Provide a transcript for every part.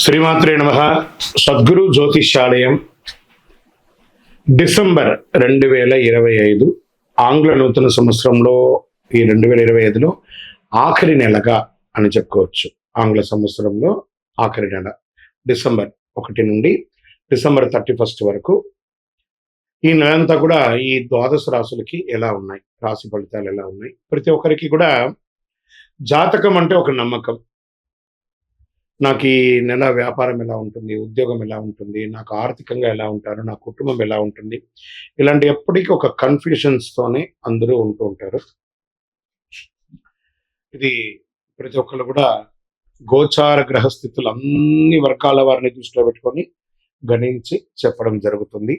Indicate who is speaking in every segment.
Speaker 1: శ్రీమాత్రే నమః. సద్గురు జ్యోతిష్యాలయం డిసెంబర్ 2025 ఆంగ్ల నూతన సంవత్సరంలో ఈ 2025లో ఆఖరి నెలగా అని చెప్పుకోవచ్చు. ఆంగ్ల సంవత్సరంలో ఆఖరి నెల డిసెంబర్ 1 నుండి డిసెంబర్ 31 వరకు ఈ నెలంతా కూడా ఈ ద్వాదశ రాశులకి ఎలా ఉన్నాయి, రాశి ఫలితాలు ఎలా ఉన్నాయి, ప్రతి ఒక్కరికి కూడా జాతకం అంటే ఒక నమ్మకం. నాకు ఈ నెల వ్యాపారం ఎలా ఉంటుంది, ఉద్యోగం ఎలా ఉంటుంది, నాకు ఆర్థికంగా ఎలా ఉంటారు, నా కుటుంబం ఎలా ఉంటుంది, ఇలాంటి ఎప్పటికీ ఒక కన్ఫ్యూషన్స్తోనే అందరూ ఉంటూ ఉంటారు. ఇది ప్రతి ఒక్కరు కూడా గోచార గ్రహస్థితులు అన్ని వర్గాల వారిని దృష్టిలో పెట్టుకొని గణించి చెప్పడం జరుగుతుంది.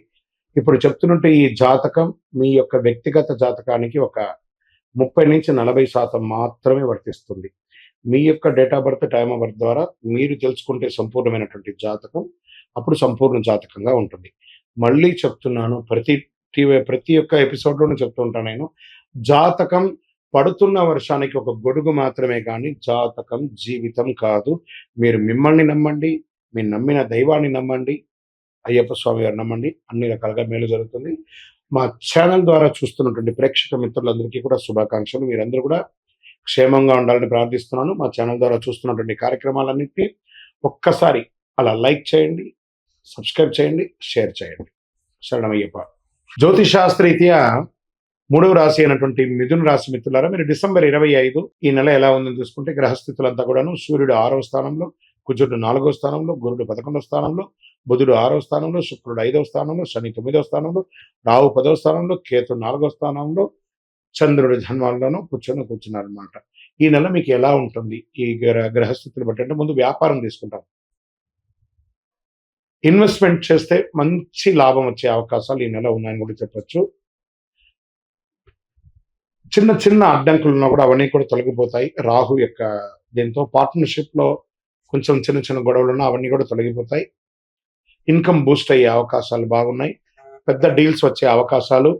Speaker 1: ఇప్పుడు చెప్తున్నట్టు ఈ జాతకం మీ యొక్క వ్యక్తిగత జాతకానికి ఒక 30-40% మాత్రమే వర్తిస్తుంది. మీ యొక్క date of birth, time of birth ద్వారా మీరు తెలుసుకుంటే సంపూర్ణమైనటువంటి జాతకం అప్పుడు సంపూర్ణ జాతకంగా ఉంటుంది. మళ్ళీ చెప్తున్నాను, ప్రతి ఒక్క ఎపిసోడ్లోనూ చెప్తూ ఉంటాను నేను, జాతకం పడుతున్న వర్షానికి ఒక గొడుగు మాత్రమే కానీ జాతకం జీవితం కాదు. మీరు మిమ్మల్ని నమ్మండి, మీరు నమ్మిన దైవాన్ని నమ్మండి, అయ్యప్ప స్వామి గారు నమ్మండి, అన్ని రకాలుగా మేలు జరుగుతుంది. మా ఛానల్ ద్వారా చూస్తున్నటువంటి ప్రేక్షక మిత్రులందరికీ కూడా శుభాకాంక్షలు. మీరందరూ కూడా క్షేమంగా ఉండాలని ప్రార్థిస్తున్నాను. మా ఛానల్ ద్వారా చూస్తున్నటువంటి కార్యక్రమాలన్నింటినీ ఒక్కసారి అలా లైక్ చేయండి, సబ్స్క్రైబ్ చేయండి, షేర్ చేయండి. శరణమయ్యప్ప. జ్యోతిషాస్త్రరీత్యా 3వ రాశి అయినటువంటి మిథున రాశి మిత్రులారా, మీరు డిసెంబర్ 25 ఈ నెల ఎలా ఉందని చూసుకుంటే గ్రహస్థితులంతా కూడాను సూర్యుడు 6వ స్థానంలో, కుజుడు 4వ స్థానంలో, గురుడు 11వ స్థానంలో, బుధుడు 6వ స్థానంలో, శుక్రుడు 5వ స్థానంలో, శని 9వ స్థానంలో, రాహు 10వ స్థానంలో, కేతు 4వ స్థానంలో, చంద్రుడి జన్మాల్లోనూ కూర్చున్నారనమాట. ఈ నెల మీకు ఎలా ఉంటుంది ఈ గ్రహస్థితులు బట్టి అంటే, ముందు వ్యాపారం తీసుకుంటాం. ఇన్వెస్ట్మెంట్ చేస్తే మంచి లాభం వచ్చే అవకాశాలు ఈ నెల ఉన్నాయని కూడా చెప్పొచ్చు. చిన్న చిన్న అడ్డంకులు ఉన్నా కూడా అవన్నీ కూడా తొలగిపోతాయి. రాహు యొక్క దీంతో పార్ట్నర్షిప్ లో కొంచెం చిన్న చిన్న గొడవలు ఉన్నా అవన్నీ కూడా తొలగిపోతాయి. ఇన్కమ్ బూస్ట్ అయ్యే అవకాశాలు బాగున్నాయి. పెద్ద డీల్స్ వచ్చే అవకాశాలు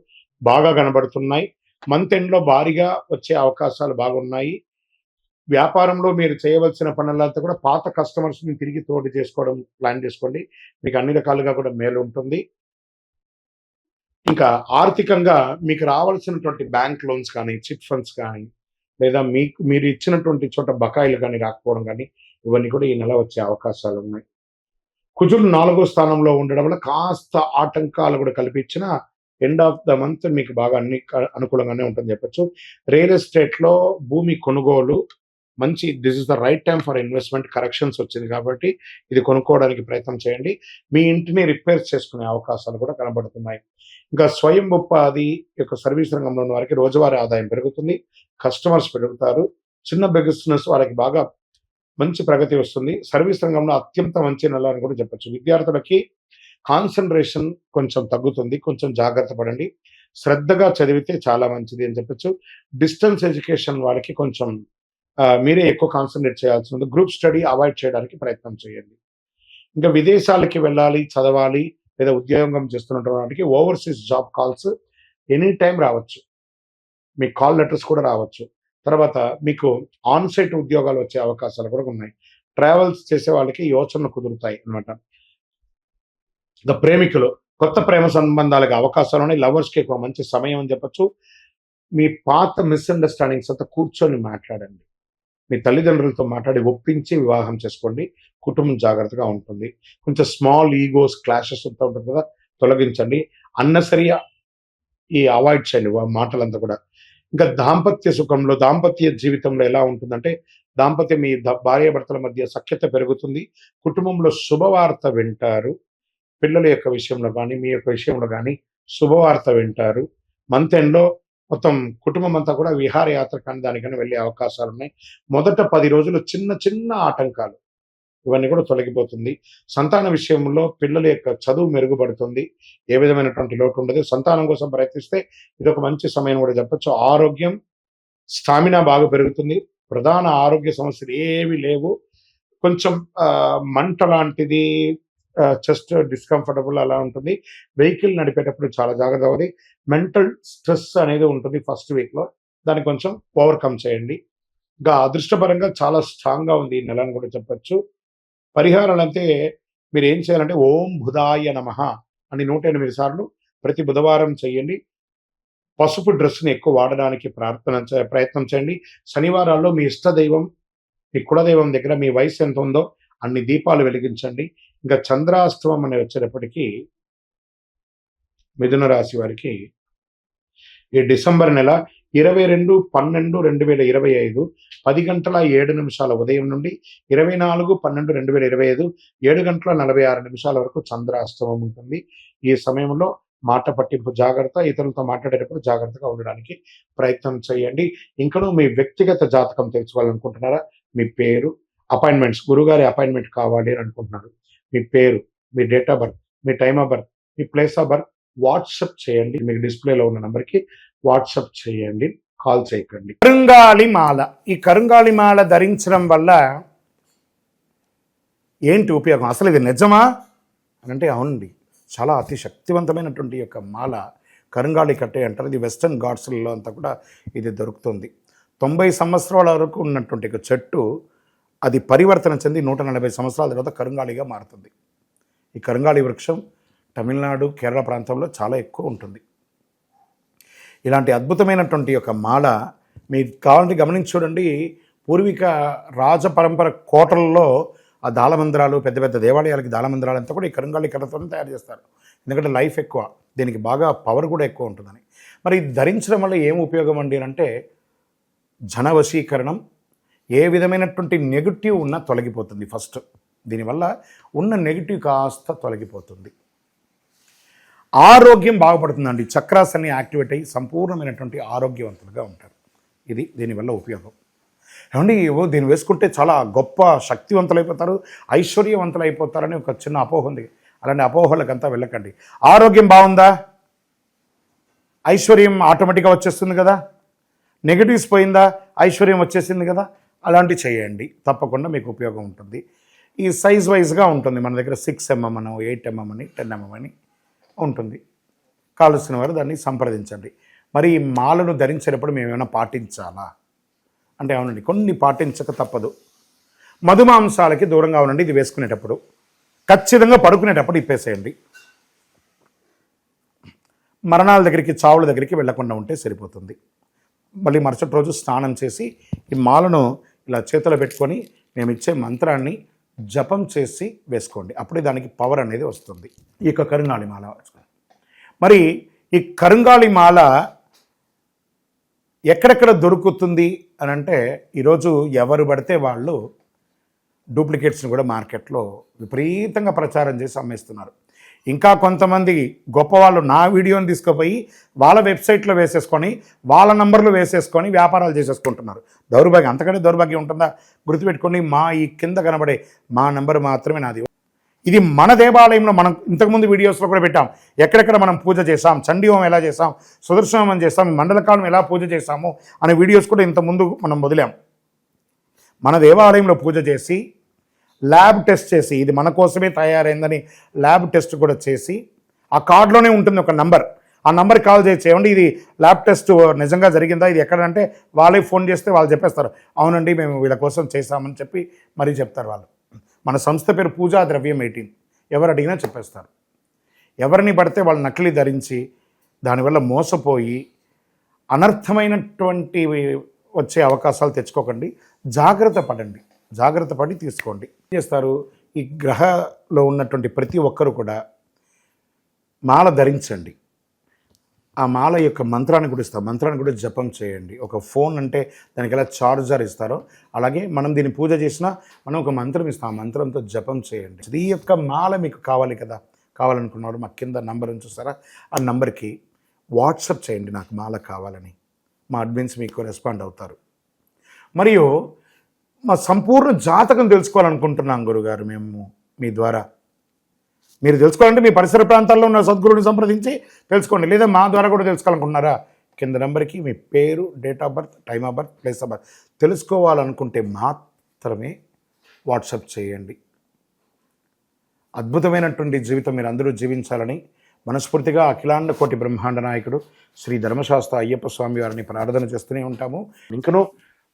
Speaker 1: బాగా కనబడుతున్నాయి. మంత్ ఎండ్ లో భారీగా వచ్చే అవకాశాలు బాగున్నాయి. వ్యాపారంలో మీరు చేయవలసిన పనులంతా కూడా పాత కస్టమర్స్ ని తిరిగి తోడు చేసుకోవడం ప్లాన్ చేసుకోండి. మీకు అన్ని రకాలుగా కూడా మేలు ఉంటుంది. ఇంకా ఆర్థికంగా మీకు రావాల్సినటువంటి బ్యాంక్ లోన్స్ కానీ, చిట్ ఫండ్స్ కానీ, లేదా మీరు ఇచ్చినటువంటి చోట బకాయిలు కానీ రాకపోవడం కానీ, ఇవన్నీ కూడా ఈ నెల వచ్చే అవకాశాలు ఉన్నాయి. కుజుడు 4వ స్థానంలో ఉండడం వల్ల కాస్త ఆటంకాలు కూడా కల్పించిన ఎండ్ ఆఫ్ ద మంత్ మీకు బాగా అన్ని అనుకూలంగానే ఉంటుంది చెప్పొచ్చు. రియల్ ఎస్టేట్ లో భూమి కొనుగోలు మంచి, this is the right time for investment. Corrections వచ్చింది కాబట్టి ఇది కొనుక్కోవడానికి ప్రయత్నం చేయండి. మీ ఇంటిని రిపేర్ చేసుకునే అవకాశాలు కూడా కనబడుతున్నాయి. ఇంకా స్వయం ఉపాధి యొక్క సర్వీస్ రంగంలో ఉన్న వారికి రోజువారీ ఆదాయం పెరుగుతుంది, కస్టమర్స్ పెరుగుతారు. చిన్న బిజినెస్ వాళ్ళకి బాగా మంచి ప్రగతి వస్తుంది. సర్వీస్ రంగంలో అత్యంత మంచి నెల అని కూడా చెప్పొచ్చు. విద్యార్థులకి కాన్సన్ట్రేషన్ కొంచెం తగ్గుతుంది, కొంచెం జాగ్రత్త పడండి. శ్రద్ధగా చదివితే చాలా మంచిది అని చెప్పొచ్చు. డిస్టెన్స్ ఎడ్యుకేషన్ వాళ్ళకి కొంచెం మీరే ఎక్కువ కాన్సన్ట్రేట్ చేయాల్సి ఉంది. గ్రూప్ స్టడీ అవాయిడ్ చేయడానికి ప్రయత్నం చేయండి. ఇంకా విదేశాలకి వెళ్ళాలి, చదవాలి, లేదా ఉద్యోగం చేస్తున్నటువంటి వాటికి overseas job calls any time రావచ్చు. మీ కాల్ లెటర్స్ కూడా రావచ్చు. తర్వాత మీకు ఆన్ సైట్ ఉద్యోగాలు వచ్చే అవకాశాలు కూడా ఉన్నాయి. ట్రావెల్స్ చేసే వాళ్ళకి యోచనలు కుదురుతాయి అన్నమాట. ఇంకా ప్రేమికులు కొత్త ప్రేమ సంబంధాలకు అవకాశాలు ఉన్నాయి. లవర్స్కి ఎక్కువ మంచి సమయం అని చెప్పొచ్చు. మీ పాత మిస్అండర్స్టాండింగ్స్ అంతా కూర్చొని మాట్లాడండి. మీ తల్లిదండ్రులతో మాట్లాడి ఒప్పించి వివాహం చేసుకోండి. కుటుంబం జాగ్రత్తగా ఉంటుంది. కొంచెం స్మాల్ ఈగోస్, క్లాషెస్ అంతా ఉంటుంది కదా, తొలగించండి. అన్నసరి ఈ అవాయిడ్ చేయండి మాటలంతా కూడా. ఇంకా దాంపత్య సుఖంలో, దాంపత్య జీవితంలో ఎలా ఉంటుందంటే, దాంపత్యం మీ భార్యాభర్తల మధ్య సఖ్యత పెరుగుతుంది. కుటుంబంలో శుభవార్త వింటారు. పిల్లల యొక్క విషయంలో కానీ, మీ యొక్క విషయంలో కానీ శుభవార్త వింటారు. మంత్ ఎండ్లో మొత్తం కుటుంబం అంతా కూడా విహారయాత్ర కానీ దానికైనా వెళ్ళే అవకాశాలు ఉన్నాయి. మొదట 10 రోజులు చిన్న చిన్న ఆటంకాలు ఇవన్నీ కూడా తొలగిపోతుంది. సంతాన విషయంలో పిల్లల యొక్క చదువు మెరుగుపడుతుంది. ఏ విధమైనటువంటి లోటు ఉండదు. సంతానం కోసం ప్రయత్నిస్తే ఇది ఒక మంచి సమయం కూడా చెప్పొచ్చు. ఆరోగ్యం, స్టామినా బాగా పెరుగుతుంది. ప్రధాన ఆరోగ్య సమస్యలు ఏవి లేవు. కొంచెం మంట లాంటిది, చెస్ట్ డిస్కంఫర్టబుల్ అలా ఉంటుంది. వెహికల్ నడిపేటప్పుడు చాలా జాగ్రత్త అవ్వాలి. మెంటల్ స్ట్రెస్ అనేది ఉంటుంది ఫస్ట్ వీక్లో, దాన్ని కొంచెం ఓవర్కమ్ చేయండి. ఇంకా అదృష్టపరంగా చాలా స్ట్రాంగ్గా ఉంది ఈ నెల అని కూడా చెప్పొచ్చు. పరిహారాలంటే మీరు ఏం చేయాలంటే ఓం బుధాయ నమః అని 108 సార్లు ప్రతి బుధవారం చేయండి. పసుపు డ్రెస్‌ని ఎక్కువ వాడడానికి ప్రయత్నం చేయండి. శనివారాల్లో మీ ఇష్ట దైవం, మీ కులదైవం దగ్గర మీ వయసు ఎంత ఉందో అన్ని దీపాలు వెలిగించండి. ఇంకా చంద్రాష్టమం అని వచ్చేటప్పటికి మిథున రాశి వారికి ఈ డిసెంబర్ నెల 22/12/2025 10:07 ఉదయం నుండి 24/12/2025 7:46 వరకు చంద్రాష్టమం ఉంటుంది. ఈ సమయంలో మాట పట్టింపు జాగ్రత్త, ఇతరులతో మాట్లాడేటప్పుడు జాగ్రత్తగా ఉండడానికి ప్రయత్నం చేయండి. ఇంకనూ మీ వ్యక్తిగత జాతకం తెలుసుకోవాలనుకుంటున్నారా? మీ పేరు, అపాయింట్మెంట్స్, గురుగారి అపాయింట్మెంట్ కావాలి అని అనుకుంటున్నారు. మీ పేరు, మీ డేట్ ఆఫ్ బర్త్, మీ టైమ్ ఆఫ్ బర్త్, మీ ప్లేస్ ఆఫ్ బర్త్ వాట్సాప్ చేయండి. మీకు డిస్ప్లేలో ఉన్న నంబర్కి వాట్సాప్ చేయండి, కాల్ చేయకండి. కరుంగాళి మాల, ఈ కరుంగాళి మాల ధరించడం వల్ల ఏంటి ఉపయోగం? అసలు ఇది నిజమా అని అంటే అవునండి, చాలా అతి శక్తివంతమైనటువంటి యొక్క మాల కరుంగాళి కట్టే అంటారు. ఇది వెస్టర్న్ ఘాట్స్లలో అంతా కూడా ఇది దొరుకుతుంది. 90 సంవత్సరాల వరకు ఉన్నటువంటి ఒక చెట్టు అది పరివర్తన చెంది 140 సంవత్సరాల తర్వాత కరుంగాళిగా మారుతుంది. ఈ కరుంగాళి వృక్షం తమిళనాడు, కేరళ ప్రాంతంలో చాలా ఎక్కువ ఉంటుంది. ఇలాంటి అద్భుతమైనటువంటి యొక్క మాల మీకు కావాలంటే గమనించి చూడండి. పూర్వీక రాజపరంపర కోటలలో ఆ దాళమందిరాలు, పెద్ద పెద్ద దేవాలయాలకి దాళమందిరాలు అంతా కూడా ఈ కరుంగాళి కర్రతోనే తయారు చేస్తారు. ఎందుకంటే లైఫ్ ఎక్కువ, దీనికి బాగా పవర్ కూడా ఎక్కువ ఉంటుందని. మరి ఇది ధరించడం వల్ల ఏం ఉపయోగం అండి అంటే జన వశీకరణం, ఏ విధమైనటువంటి నెగిటివ్ ఉన్నా తొలగిపోతుంది. ఫస్ట్ దీనివల్ల ఉన్న నెగిటివ్ కాస్త తొలగిపోతుంది. ఆరోగ్యం బాగుపడుతుందండి. చక్రాస్ అన్ని యాక్టివేట్ అయ్యి సంపూర్ణమైనటువంటి ఆరోగ్యవంతులుగా ఉంటారు. ఇది దీనివల్ల ఉపయోగం. ఏమండి దీన్ని వేసుకుంటే చాలా గొప్ప శక్తివంతులైపోతారు, ఐశ్వర్యవంతులైపోతారని ఒక చిన్న అపోహ ఉంది. అలాంటి అపోహలకంతా వెళ్ళకండి. ఆరోగ్యం బాగుందా, ఐశ్వర్యం ఆటోమేటిక్గా వచ్చేస్తుంది కదా. నెగిటివ్స్ పోయిందా, ఐశ్వర్యం వచ్చేసింది కదా. అలాంటివి చేయండి, తప్పకుండా మీకు ఉపయోగం ఉంటుంది. ఈ సైజ్ వైజ్గా ఉంటుంది. మన దగ్గర 6 mm అని, 8 mm అని, 10 mm అని ఉంటుంది. కావలసిన వారు దాన్ని సంప్రదించండి. మరి ఈ మాలను ధరించేటప్పుడు మేము ఏమైనా పాటించాలా అంటే అవునండి, కొన్ని పాటించక తప్పదు. మధుమాంసాలకి దూరంగా ఉండండి. ఇది వేసుకునేటప్పుడు ఖచ్చితంగా పడుకునేటప్పుడు ఇప్పేసేయండి. మరణాల దగ్గరికి, చావుల దగ్గరికి వెళ్లకుండా ఉంటే సరిపోతుంది. మళ్ళీ మరుసటి రోజు స్నానం చేసి ఈ మాలను ఇలా చేతిలో పెట్టుకొని మేము ఇచ్చే మంత్రాన్ని జపం చేసి వేసుకోండి. అప్పుడే దానికి పవర్ అనేది వస్తుంది. ఈ యొక్క కరుంగాళి మాల. మరి ఈ కరుంగాళి మాల ఎక్కడెక్కడ దొరుకుతుంది అని అంటే ఈరోజు ఎవరు పడితే వాళ్ళు డూప్లికేట్స్ని కూడా మార్కెట్లో విపరీతంగా ప్రచారం చేసి అమ్మేస్తున్నారు. ఇంకా కొంతమంది గొప్పవాళ్ళు నా వీడియోని తీసుకుపోయి వాళ్ళ వెబ్సైట్లో వేసేసుకొని, వాళ్ళ నంబర్లు వేసేసుకొని వ్యాపారాలు చేసేసుకుంటున్నారు. దౌర్భాగ్యం, అంతకంటే దౌర్భాగ్యం ఉంటుందా? గుర్తుపెట్టుకొని మా ఈ కింద కనబడే మా నంబర్ మాత్రమే నాది. ఇది మన దేవాలయంలో మనం ఇంతకుముందు వీడియోస్లో కూడా పెట్టాం. ఎక్కడెక్కడ మనం పూజ చేసాం, చండీ హోమం ఎలా చేసాం, సుదర్శన హోమం చేసాం, మండలకాలం ఎలా పూజ చేసాము అనే వీడియోస్ కూడా ఇంతకుముందు మనం వదిలాం. మన దేవాలయంలో పూజ చేసి ల్యాబ్ టెస్ట్ చేసి ఇది మన కోసమే తయారైందని ల్యాబ్ టెస్ట్ కూడా చేసి ఆ కార్డులోనే ఉంటుంది ఒక నంబర్. ఆ నంబర్కి కాల్ చేసి ఏమండి ఇది ల్యాబ్ టెస్ట్ నిజంగా జరిగిందా, ఇది ఎక్కడంటే వాళ్ళే ఫోన్ చేస్తే వాళ్ళు చెప్పేస్తారు అవునండి మేము వీళ్ళ కోసం చేశామని చెప్పి మరీ చెప్తారు వాళ్ళు. మన సంస్థ పేరు పూజా ద్రవ్యం 18. ఎవరు అడిగినా చెప్పేస్తారు. ఎవరిని పడితే వాళ్ళు నకిలీ ధరించి దానివల్ల మోసపోయి అనర్థమైనటువంటి వచ్చే అవకాశాలు తెచ్చుకోకండి. జాగ్రత్త పడండి, జాగ్రత్త పడి తీసుకోండి. ఏం చేస్తారు, ఈ గ్రహలో ఉన్నటువంటి ప్రతి ఒక్కరు కూడా మాల ధరించండి. ఆ మాల యొక్క మంత్రాన్ని కూడా ఇస్తాం, మంత్రాన్ని కూడా జపం చేయండి. ఒక ఫోన్ అంటే దానికి ఎలా చార్జర్ ఇస్తారో అలాగే మనం దీన్ని పూజ చేసినా మనం ఒక మంత్రం ఇస్తాం, ఆ మంత్రంతో జపం చేయండి. ఈ యొక్క మాల మీకు కావాలి కదా, కావాలనుకున్నవాడు మా కింద నంబర్ చూస్తారా, ఆ నంబర్కి వాట్సాప్ చేయండి నాకు మాల కావాలని. మా అడ్మిన్స్ మీకు రెస్పాండ్ అవుతారు. మరియు మా సంపూర్ణ జాతకం తెలుసుకోవాలనుకుంటున్నాం గురుగారు మేము మీ ద్వారా. మీరు తెలుసుకోవాలంటే మీ పరిసర ప్రాంతాల్లో ఉన్న సద్గురుని సంప్రదించి తెలుసుకోండి, లేదా మా ద్వారా కూడా తెలుసుకోవాలనుకుంటున్నారా, కింద నెంబర్కి మీ పేరు, date of birth, time of birth, place of birth తెలుసుకోవాలనుకుంటే మాత్రమే వాట్సాప్ చేయండి. అద్భుతమైనటువంటి జీవితం మీరు అందరూ జీవించాలని మనస్ఫూర్తిగా అఖిలాండ కోటి బ్రహ్మాండ నాయకుడు శ్రీ ధర్మశాస్త్ర అయ్యప్ప స్వామి వారిని ప్రార్థన చేస్తూనే ఉంటాము. ఇంకనూ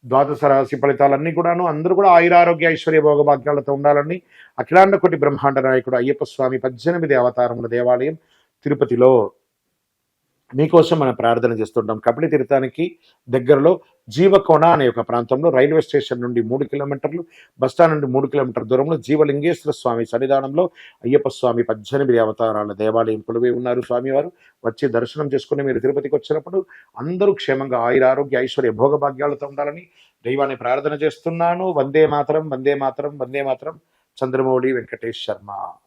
Speaker 1: ద్వాదశ రాశి ఫలితాలన్నీ కూడాను అందరూ కూడా ఆయురారోగ్య ఐశ్వర్య భోగభాగ్యాలతో ఉండాలని అఖిలాండ కోటి బ్రహ్మాండ నాయకుడు అయ్యప్ప స్వామి 18 అవతారముల దేవాలయం తిరుపతిలో మీకోసం మనం ప్రార్థన చేస్తుంటాం. కపిలి తీర్థానికి దగ్గరలో జీవకోణ అనే ఒక ప్రాంతంలో రైల్వే స్టేషన్ నుండి 3 కిలోమీటర్లు, బస్టాండ్ నుండి 3 కిలోమీటర్ల దూరంలో జీవలింగేశ్వర స్వామి సన్నిధానంలో అయ్యప్ప స్వామి 18 అవతారాల దేవాలయం కొలువై ఉన్నారు. స్వామివారు వచ్చి దర్శనం చేసుకుని మీరు తిరుపతికి వచ్చినప్పుడు అందరూ క్షేమంగా ఆయురారోగ్య ఐశ్వర్య భోగభాగ్యాలతో ఉండాలని దైవాన్ని ప్రార్థన చేస్తున్నాను. వందే మాతరం, వందే మాతరం, వందే మాతరం. చంద్రమౌళి వెంకటేష్ శర్మ.